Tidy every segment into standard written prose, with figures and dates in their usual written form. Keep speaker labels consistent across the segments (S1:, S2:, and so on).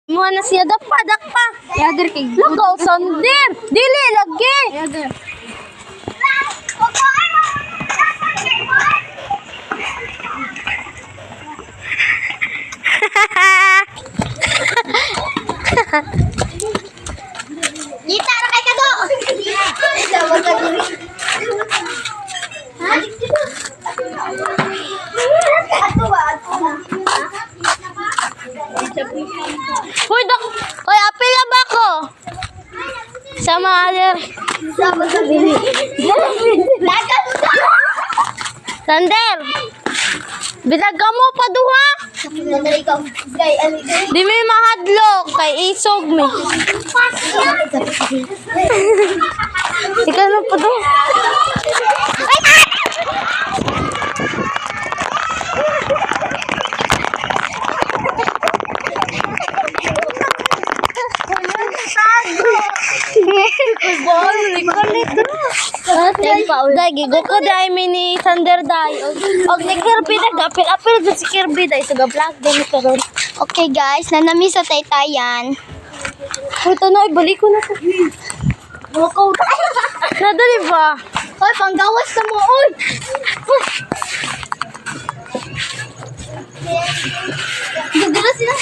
S1: Mga na siya dakpa.
S2: Yader kay.
S1: Lakaw sandir. Dili lagi.
S2: Yader.
S1: Kita ra kay kado. Hoy dok. Hoy apil ba ko? Sama aler.
S2: Sama sa bili.
S1: Sander. Bilag ka mo pa duha. Di may mahadlok kay isog mi. Ikaw na pa duha. Dagi go ko dai mini Sander dai. Og ni Kirby apil jud si Kirby dai sa vlog din karon.
S2: Okay guys, nanami sa taytayan.
S1: Ito na ibalik ko na to. Walkout. Nadali ba?
S2: Hoy, panggawas na mo, oy. Gagala sila.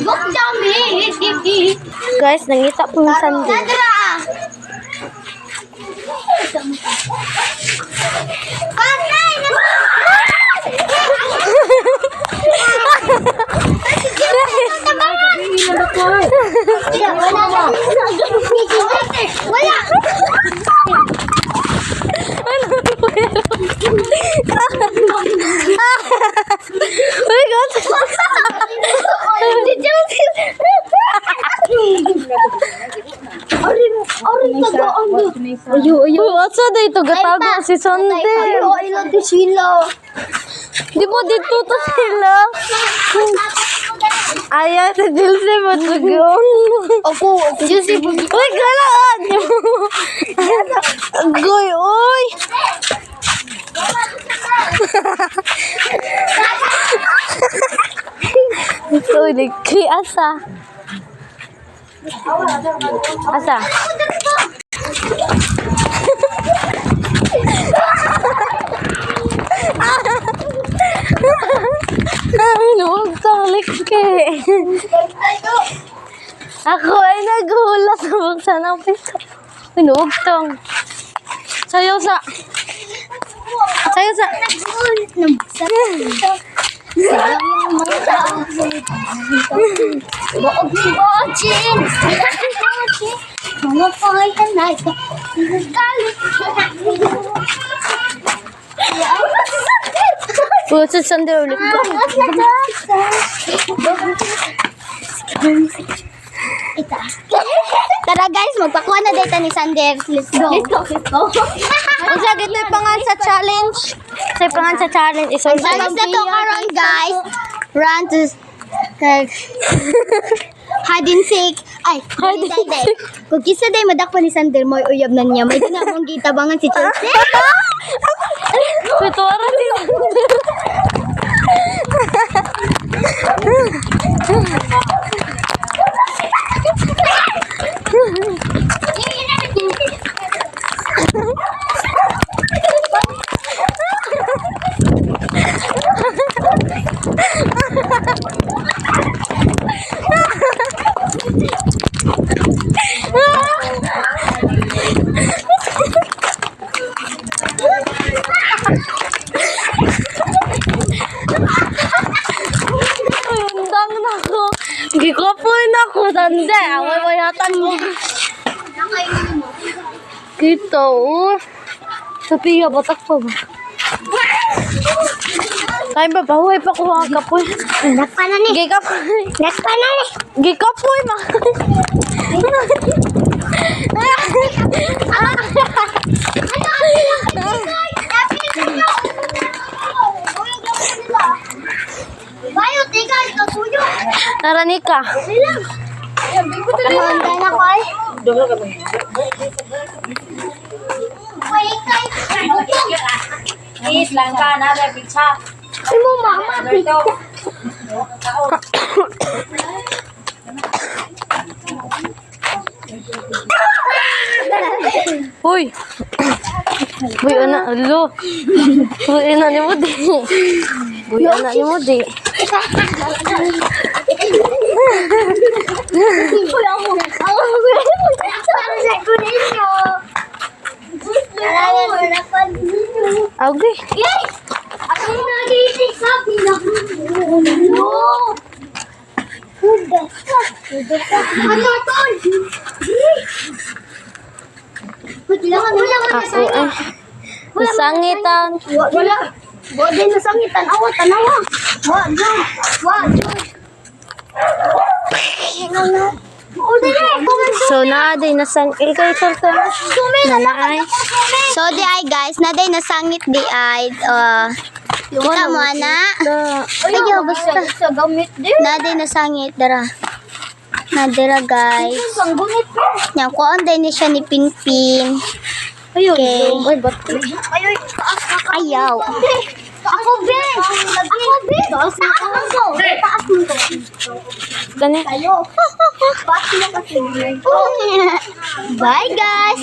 S2: Bok jami, hit.
S1: Guys, nangita po ng Sander.
S2: Nadra. Patay na. Wala.
S1: Oh my God. Uy, what's that ito? Gatago si Sander.
S2: Ilan di sila.
S1: Di ba dito to sila? Ayaw sa Jilse mo tugon.
S2: Opo, Jilse po.
S1: Uy, galaan! Goy, uy! Ito, nagkri asa. Asa? Huwag talik ke. Ako ay naghula sa buksan ng pito. Huwag tong. Sayo sa.
S2: Mga pahayan na
S1: Puso Sander ulit.
S2: Tara guys, magpakuha na data ni Sander. Let's go.
S1: Isa dito yung pangan sa challenge. Sa pangan sa challenge. Isang
S2: Challenge na to karon guys. Run to hide and seek. Ay, hide and seek. Kung kisa day madakpan ni Sander mo uyab na niya. May dinabang gitabangan si Chelsea.
S1: Ito ara si Sander. Undang na ako. Gikapoy na ako. Tanda. Away-wayatan mo. Kita, oh. Sophia, batak pa ba? Kaya ba, bahuay pa ko ang kapoy.
S2: Nakpanan ni.
S1: Gikapoy.
S2: Nakpanan ni.
S1: Gikapoy, ma.
S2: Bayo, tiga, ikakuyo.
S1: Tara, Nika.
S2: Handa na ko ay.
S3: Please lang ka na, pizza.
S2: Ay mo, mama.
S1: Uy! Uy, anak, alo. Uy, anak ni mo di. Uy, anak ni mo di. Okay. Ako ay. Nasangitan.
S2: Wala. Wala na sangitan. Awa, tanawa.
S1: So, naaday nasangil kayo sa nanaay.
S2: So, di ay guys, naday nasangit di ay, kita mo na. Ayaw, basta. Sa gamit din. Naday nasangit, dara. Nadira guys. Ang gumit ko. Yan, kuon day ni siya ni Pinpin.
S1: Ayun.
S2: Okay.
S1: Ay, ba't?
S2: Ayaw. Ako, Ben. Ako, Ben. Taas mo to.
S1: Gani.
S2: Bye, guys.